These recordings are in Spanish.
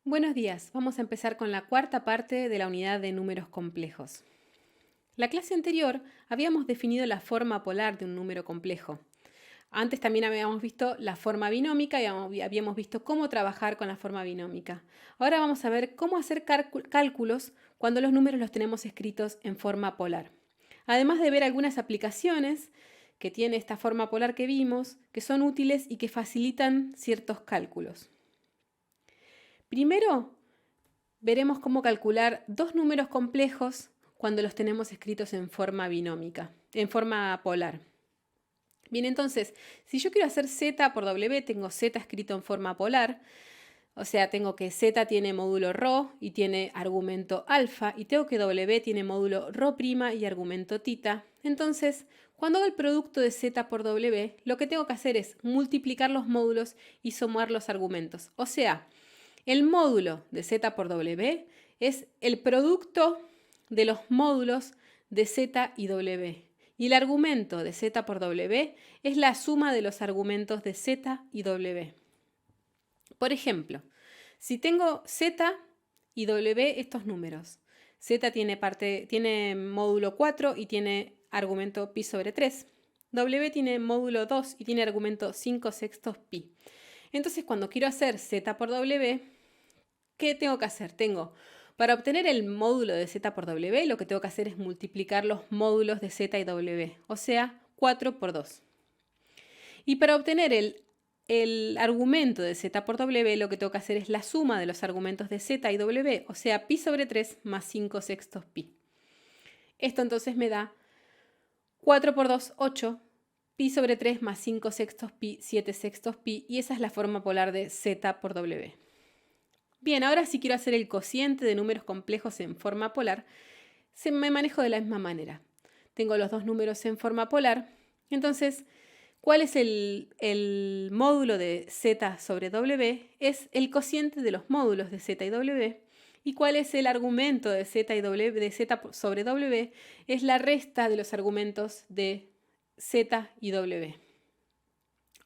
Buenos días, vamos a empezar con la cuarta parte de la unidad de números complejos. La clase anterior habíamos definido la forma polar de un número complejo. Antes también habíamos visto la forma binómica y habíamos visto cómo trabajar con la forma binómica. Ahora vamos a ver cómo hacer cálculos cuando los números los tenemos escritos en forma polar. Además de ver algunas aplicaciones que tiene esta forma polar que vimos, que son útiles y que facilitan ciertos cálculos. Primero, veremos cómo calcular dos números complejos cuando los tenemos escritos en forma binómica, en forma polar. Bien, entonces, si yo quiero hacer z por w, tengo z escrito en forma polar, o sea, tengo que z tiene módulo ρ y tiene argumento alfa, y tengo que w tiene módulo ρ' y argumento tita. Entonces, cuando hago el producto de z por w, lo que tengo que hacer es multiplicar los módulos y sumar los argumentos. O sea, el módulo de z por w es el producto de los módulos de z y w. Y el argumento de z por w es la suma de los argumentos de z y w. Por ejemplo, si tengo z y w estos números, z tiene módulo 4 y tiene argumento pi sobre 3. W tiene módulo 2 y tiene argumento 5 sextos pi. Entonces, cuando quiero hacer z por w, ¿qué tengo que hacer? Para obtener el módulo de z por w, lo que tengo que hacer es multiplicar los módulos de z y w, o sea, 4 por 2. Y para obtener el argumento de z por w, lo que tengo que hacer es la suma de los argumentos de z y w, o sea, pi sobre 3 más 5 sextos pi. Esto entonces me da 4 por 2, 8, pi sobre 3 más 5 sextos pi, 7 sextos pi, y esa es la forma polar de z por w. Bien, ahora si quiero hacer el cociente de números complejos en forma polar, me manejo de la misma manera. Tengo los dos números en forma polar, entonces, ¿cuál es el módulo de z sobre w? Es el cociente de los módulos de z y w. ¿Y cuál es el argumento de z sobre w? Es la resta de los argumentos de z y w.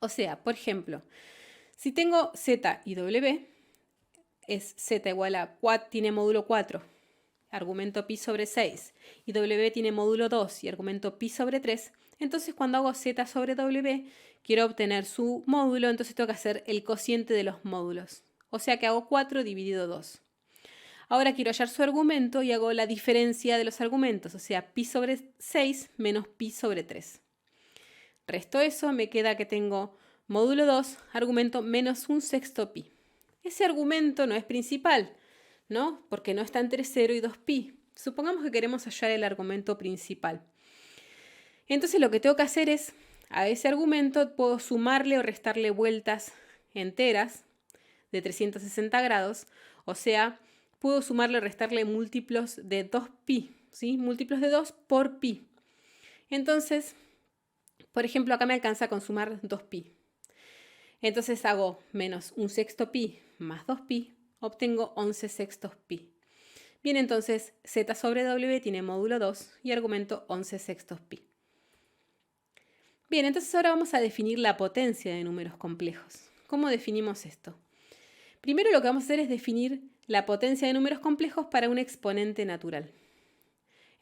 O sea, por ejemplo, si tengo z y w, es z igual a 4, tiene módulo 4, argumento pi sobre 6, y w tiene módulo 2 y argumento pi sobre 3, entonces cuando hago z sobre w, quiero obtener su módulo, entonces tengo que hacer el cociente de los módulos. O sea que hago 4 dividido 2. Ahora quiero hallar su argumento y hago la diferencia de los argumentos, o sea, pi sobre 6 menos pi sobre 3. Resto eso, me queda que tengo módulo 2, argumento menos 1 sexto pi. Ese argumento no es principal, ¿no? Porque no está entre 0 y 2pi. Supongamos que queremos hallar el argumento principal. Entonces lo que tengo que hacer es, a ese argumento puedo sumarle o restarle vueltas enteras de 360 grados, o sea, puedo sumarle o restarle múltiplos de 2pi, ¿sí? Múltiplos de 2 por pi. Entonces, por ejemplo, acá me alcanza con sumar 2pi. Entonces hago menos 1 sexto pi más 2pi, obtengo 11 sextos pi. Bien, entonces z sobre w tiene módulo 2 y argumento 11 sextos pi. Bien, entonces ahora vamos a definir la potencia de números complejos. ¿Cómo definimos esto? Primero lo que vamos a hacer es definir la potencia de números complejos para un exponente natural.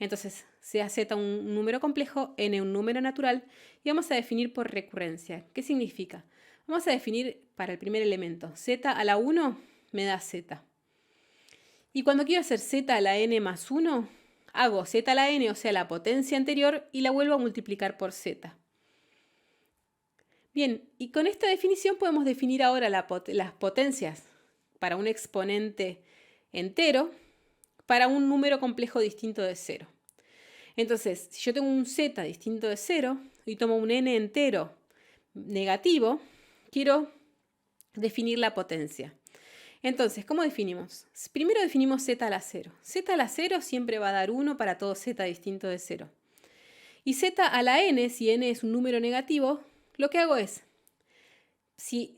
Entonces, sea z un número complejo, n un número natural, y vamos a definir por recurrencia. ¿Qué significa? Vamos a definir para el primer elemento, z a la 1 me da z. Y cuando quiero hacer z a la n más 1, hago z a la n, o sea, la potencia anterior, y la vuelvo a multiplicar por z. Bien, y con esta definición podemos definir ahora las potencias para un exponente entero para un número complejo distinto de 0. Entonces, si yo tengo un z distinto de 0 y tomo un n entero negativo, quiero definir la potencia. Entonces, ¿cómo definimos? Primero definimos z a la 0. Z a la 0 siempre va a dar 1 para todo z distinto de 0. Y z a la n, si n es un número negativo, lo que hago es, si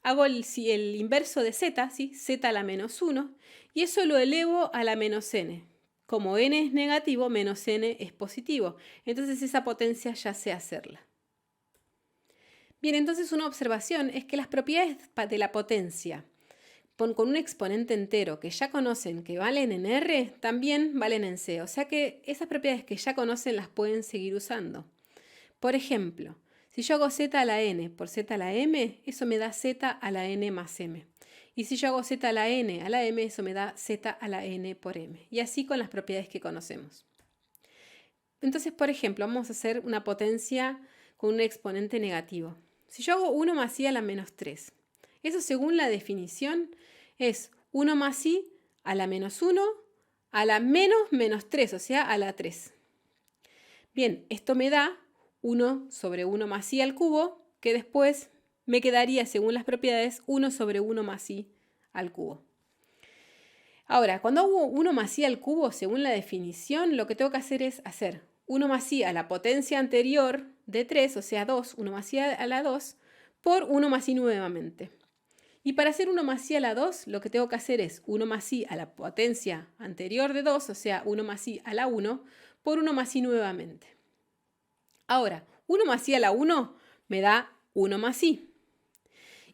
hago el inverso de z, ¿sí? Z a la menos 1, y eso lo elevo a la menos n. Como n es negativo, menos n es positivo. Entonces esa potencia ya sé hacerla. Bien, entonces una observación es que las propiedades de la potencia con un exponente entero que ya conocen que valen en R, también valen en C. O sea que esas propiedades que ya conocen las pueden seguir usando. Por ejemplo, si yo hago z a la n por z a la m, eso me da z a la n más m. Y si yo hago z a la n a la m, eso me da z a la n por m. Y así con las propiedades que conocemos. Entonces, por ejemplo, vamos a hacer una potencia con un exponente negativo. Si yo hago 1 más i a la menos 3, eso según la definición es 1 más i a la menos 1 a la menos 3, o sea, a la 3. Bien, esto me da 1 sobre 1 más i al cubo, que después me quedaría, según las propiedades, 1 sobre 1 más i al cubo. Ahora, cuando hago 1 más i al cubo, según la definición, lo que tengo que hacer es hacer 1 más i a la potencia anterior de 3, o sea 2, 1 más i a la 2, por 1 más i nuevamente. Y para hacer 1 más i a la 2, lo que tengo que hacer es 1 más i a la potencia anterior de 2, o sea 1 más i a la 1, por 1 más i nuevamente. Ahora, 1 más i a la 1 me da 1 más i.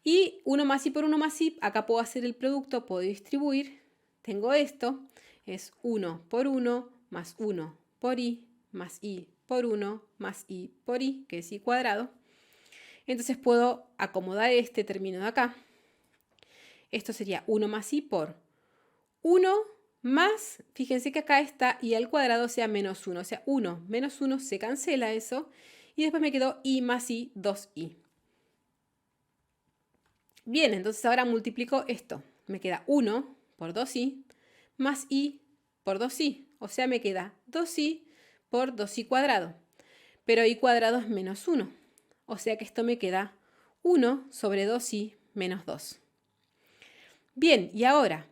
Y 1 más i por 1 más i, acá puedo hacer el producto, puedo distribuir. Tengo esto, es 1 por 1 más 1 por i más i por 1 más i por i, que es i cuadrado. Entonces puedo acomodar este término de acá. Esto sería 1 más i por 1 más, fíjense que acá está i al cuadrado, o sea, menos 1. O sea, 1 menos 1 se cancela eso. Y después me quedó i más i, 2i. Bien, entonces ahora multiplico esto. Me queda 1 por 2i más i por 2i. O sea, me queda 2i por 2i cuadrado. Pero i cuadrado es menos 1. O sea que esto me queda 1 sobre 2i menos 2. Bien, y ahora,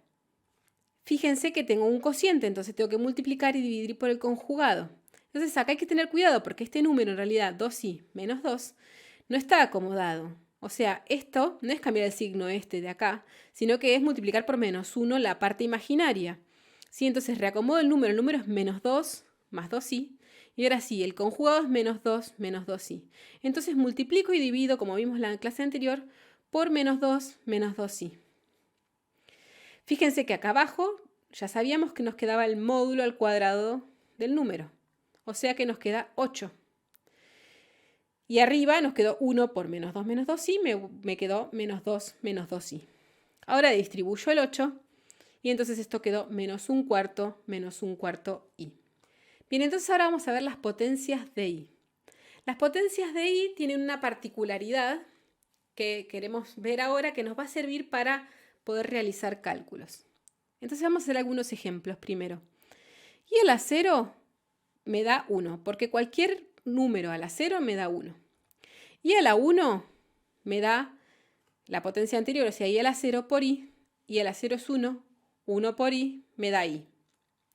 fíjense que tengo un cociente, entonces tengo que multiplicar y dividir por el conjugado. Entonces acá hay que tener cuidado porque este número en realidad 2i menos 2 no está acomodado. O sea, esto no es cambiar el signo este de acá, sino que es multiplicar por menos 1 la parte imaginaria. ¿Sí? Entonces reacomodo el número es menos 2 más 2i. Y ahora sí, el conjugado es menos 2 menos 2i. Entonces multiplico y divido, como vimos en la clase anterior, por menos 2 menos 2i. Fíjense que acá abajo ya sabíamos que nos quedaba el módulo al cuadrado del número. O sea que nos queda 8. Y arriba nos quedó 1 por menos 2 menos 2i, me quedó menos 2 menos 2i. Ahora distribuyo el 8 y entonces esto quedó menos 1/4 i. Bien, entonces ahora vamos a ver las potencias de i. Las potencias de i tienen una particularidad que queremos ver ahora que nos va a servir para poder realizar cálculos. Entonces vamos a hacer algunos ejemplos primero. Y a la 0 me da 1, porque cualquier número a la 0 me da 1. Y a la 1 me da la potencia anterior, o sea, i a la 0 por i, y a la 0 es 1, 1 por i me da i.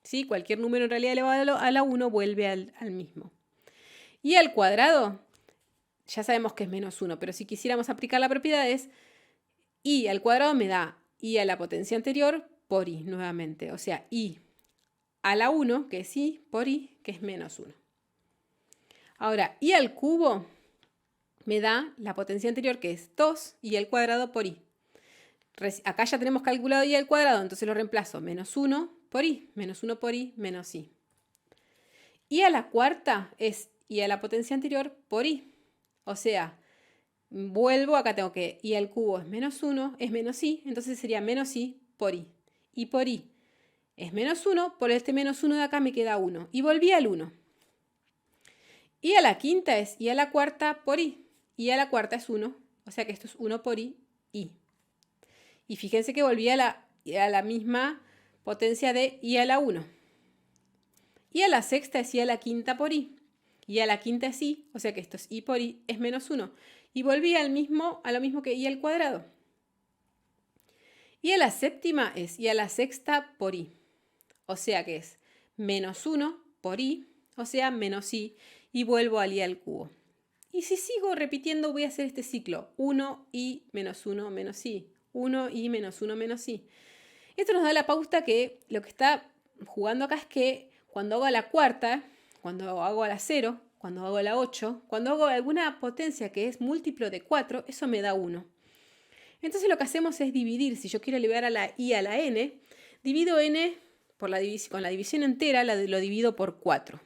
¿Sí? Cualquier número en realidad elevado a la 1 vuelve al mismo. Y al cuadrado, ya sabemos que es menos 1, pero si quisiéramos aplicar la propiedad es i al cuadrado me da i a la potencia anterior por i nuevamente. O sea, i a la 1, que es i, por i, que es menos 1. Ahora, i al cubo me da la potencia anterior, que es 2, i al cuadrado por i. Acá ya tenemos calculado i al cuadrado, entonces lo reemplazo. Menos 1 por i, menos 1 por i, menos i. I a la cuarta es i a la potencia anterior por i. O sea, vuelvo, acá tengo que i al cubo es menos 1, es menos i, entonces sería menos i por i. I por i es menos 1, por este menos 1 de acá me queda 1. Y volví al 1. I a la quinta es i a la cuarta por i. I a la cuarta es 1, o sea que esto es 1 por i, i. Y fíjense que volví a la misma potencia de i a la 1. I a la sexta es i a la quinta por i. I a la quinta es i, o sea que esto es i por i, es menos 1. Y volví a lo mismo que i al cuadrado. Y a la séptima es i a la sexta por i. O sea que es menos 1 por i, o sea menos i, y vuelvo al i al cubo. Y si sigo repitiendo voy a hacer este ciclo. 1i menos 1 menos i. 1i menos 1 menos i. Esto nos da la pauta que lo que está jugando acá es que cuando hago a la cuarta, cuando hago a la 0, cuando hago a la 8, cuando hago alguna potencia que es múltiplo de 4, eso me da 1. Entonces lo que hacemos es dividir. Si yo quiero elevar a la i a la n, divido n con la división entera, lo divido por 4.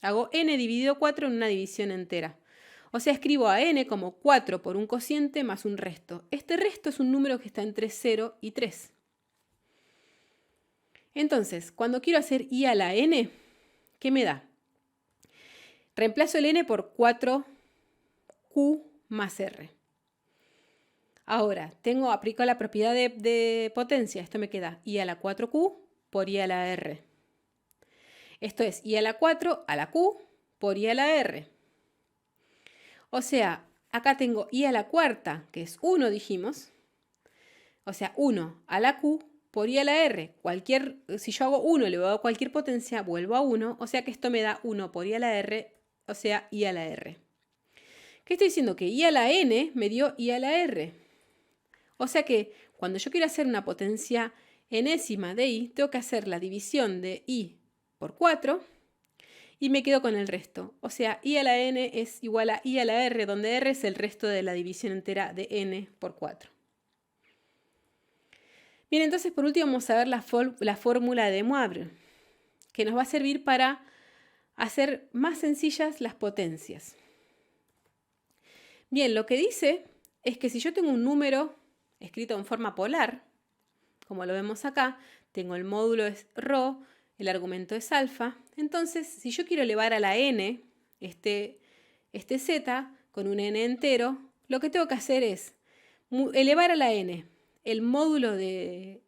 Hago n dividido 4 en una división entera. O sea, escribo a n como 4 por un cociente más un resto. Este resto es un número que está entre 0 y 3. Entonces, cuando quiero hacer i a la n, ¿qué me da? Reemplazo el n por 4q más r. Ahora, aplico la propiedad de potencia. Esto me queda i a la 4q por i a la r. Esto es i a la 4 a la q por i a la r. O sea, acá tengo i a la cuarta, que es 1, dijimos. O sea, 1 a la q por i a la r. Si yo hago 1 y le voy a dar cualquier potencia, vuelvo a 1. O sea que esto me da 1 por i a la r, o sea, i a la r. ¿Qué estoy diciendo? Que i a la n me dio i a la r. O sea que cuando yo quiero hacer una potencia enésima de i, tengo que hacer la división de i por 4 y me quedo con el resto. O sea, i a la n es igual a i a la r, donde r es el resto de la división entera de n por 4. Bien, entonces por último vamos a ver la fórmula de Moivre, que nos va a servir para hacer más sencillas las potencias. Bien, lo que dice es que si yo tengo un número escrito en forma polar, como lo vemos acá, tengo el módulo es ρ, el argumento es alfa. Entonces, si yo quiero elevar a la n este z con un n entero, lo que tengo que hacer es elevar a la n el módulo de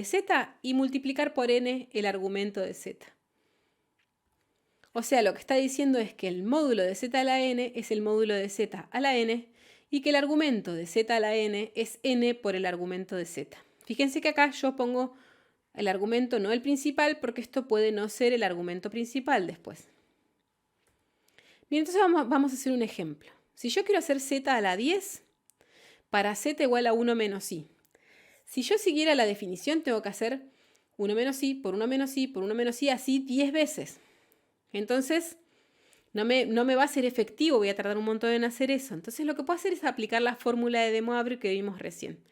z y multiplicar por n el argumento de z. O sea, lo que está diciendo es que el módulo de z a la n es el módulo de z a la n y que el argumento de z a la n es n por el argumento de z. Fíjense que acá yo pongo el argumento, no el principal, porque esto puede no ser el argumento principal después. Bien, entonces vamos a hacer un ejemplo. Si yo quiero hacer z a la 10, para z igual a 1 menos i. Si yo siguiera la definición, tengo que hacer 1 menos i por 1 menos i por 1 menos i, así 10 veces. Entonces, no me va a ser efectivo, voy a tardar un montón en hacer eso. Entonces, lo que puedo hacer es aplicar la fórmula de De Moivre que vimos recién.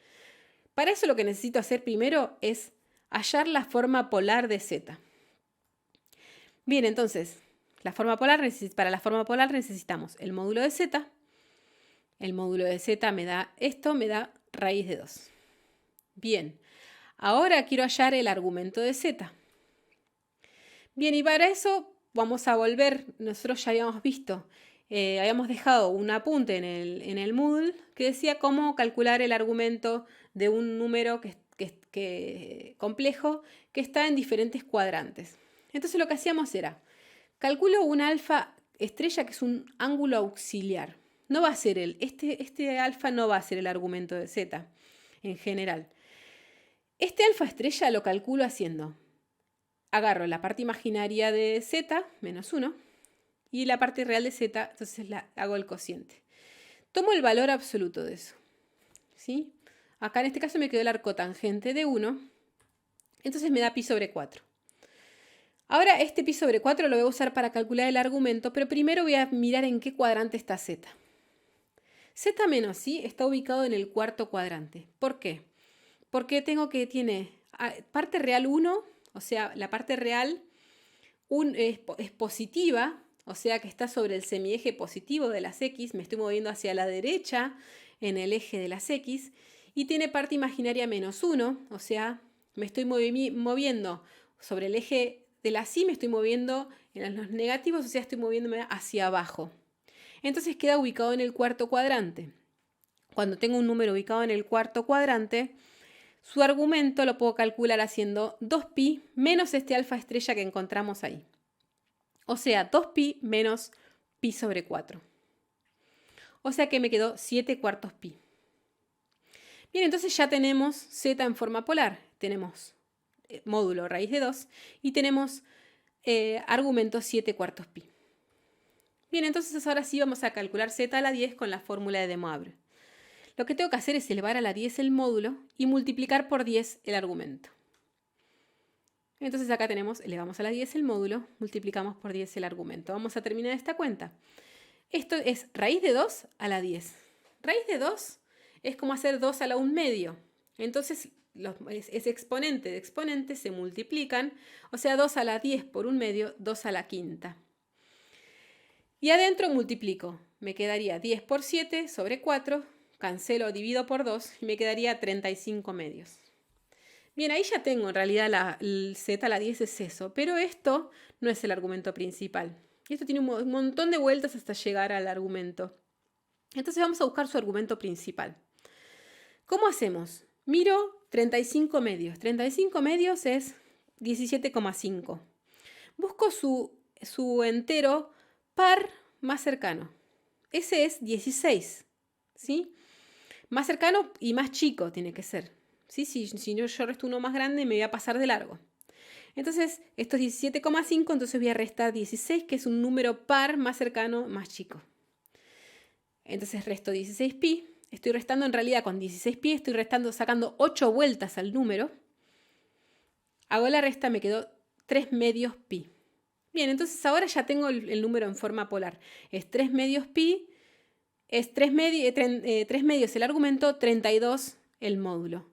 Para eso lo que necesito hacer primero es hallar la forma polar de z. Bien, entonces, para la forma polar necesitamos el módulo de z. El módulo de z me da esto, me da raíz de 2. Bien, ahora quiero hallar el argumento de z. Bien, y para eso vamos a volver, nosotros ya habíamos visto, habíamos dejado un apunte en el Moodle que decía cómo calcular el argumento de un número complejo que está en diferentes cuadrantes. Entonces lo que hacíamos era, calculo un alfa estrella que es un ángulo auxiliar. No va a ser este alfa no va a ser el argumento de z en general. Este alfa estrella lo calculo haciendo, agarro la parte imaginaria de z, menos 1, y la parte real de z, entonces hago el cociente. Tomo el valor absoluto de eso. ¿Sí? Acá en este caso me quedó el arco tangente de 1, entonces me da pi sobre 4. Ahora este pi sobre 4 lo voy a usar para calcular el argumento, pero primero voy a mirar en qué cuadrante está z. Z menos i está ubicado en el cuarto cuadrante. ¿Por qué? Porque tiene parte real 1, o sea, la parte real es positiva, o sea que está sobre el semieje positivo de las x, me estoy moviendo hacia la derecha en el eje de las x, y tiene parte imaginaria menos 1, o sea, me estoy moviendo sobre el eje de la y, me estoy moviendo en los negativos, o sea, estoy moviéndome hacia abajo. Entonces queda ubicado en el cuarto cuadrante. Cuando tengo un número ubicado en el cuarto cuadrante, su argumento lo puedo calcular haciendo 2pi menos este alfa estrella que encontramos ahí. O sea, 2pi menos pi sobre 4. O sea que me quedó 7 cuartos pi. Bien, entonces ya tenemos z en forma polar. Tenemos módulo raíz de 2 y tenemos argumento 7 cuartos pi. Bien, entonces ahora sí vamos a calcular z a la 10 con la fórmula de De Moivre. Lo que tengo que hacer es elevar a la 10 el módulo y multiplicar por 10 el argumento. Entonces acá elevamos a la 10 el módulo, multiplicamos por 10 el argumento. Vamos a terminar esta cuenta. Esto es raíz de 2 a la 10. Raíz de 2 es como hacer 2 a la 1/2. Entonces, ese exponente de exponentes se multiplican, o sea, 2 a la 10 por 1/2, 2 a la quinta. Y adentro multiplico, me quedaría 10 por 7 sobre 4, cancelo, divido por 2 y me quedaría 35 medios. Bien, ahí ya tengo en realidad el z a la 10 es eso, pero esto no es el argumento principal. Esto tiene un montón de vueltas hasta llegar al argumento. Entonces vamos a buscar su argumento principal. ¿Cómo hacemos? Miro 35 medios. 35 medios es 17,5. Busco su entero par más cercano. Ese es 16, ¿sí? Más cercano y más chico tiene que ser. ¿Sí? Si yo resto uno más grande, me voy a pasar de largo. Entonces, esto es 17,5, entonces voy a restar 16, que es un número par más cercano, más chico. Entonces resto 16pi. Estoy restando en realidad con 16pi, estoy sacando 8 vueltas al número. Hago la resta, me quedó 3 medios pi. Bien, entonces ahora ya tengo el número en forma polar. Es 3 medios pi, es 3 medios el argumento, 32 el módulo.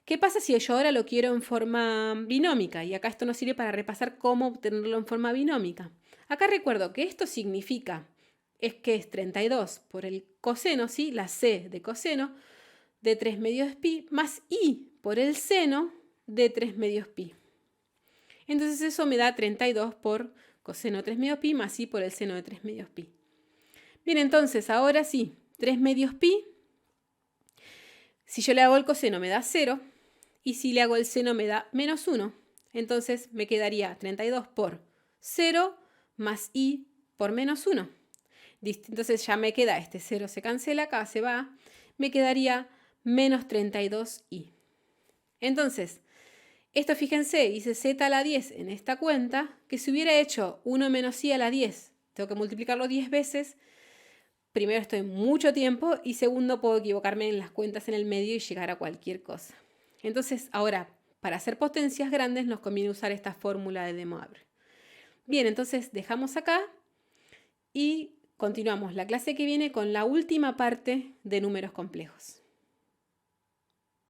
¿Qué pasa si yo ahora lo quiero en forma binómica? Y acá esto nos sirve para repasar cómo obtenerlo en forma binómica. Acá recuerdo que esto significa que es 32 por el coseno, ¿sí? La c de coseno de 3 medios pi más i por el seno de 3 medios pi. Entonces eso me da 32 por coseno de 3 medios pi más i por el seno de 3 medios pi. Bien, entonces ahora sí, 3 medios pi. Si yo le hago el coseno me da 0 y si le hago el seno me da menos 1. Entonces me quedaría 32 por 0 más i por menos 1. Entonces ya me queda este 0 se cancela, acá se va, me quedaría menos 32i. Entonces, esto fíjense, hice z a la 10 en esta cuenta, que si hubiera hecho 1 menos i a la 10, tengo que multiplicarlo 10 veces, primero estoy mucho tiempo y segundo puedo equivocarme en las cuentas en el medio y llegar a cualquier cosa. Entonces, ahora, para hacer potencias grandes nos conviene usar esta fórmula de De Moivre. Bien, entonces dejamos acá y continuamos la clase que viene con la última parte de números complejos.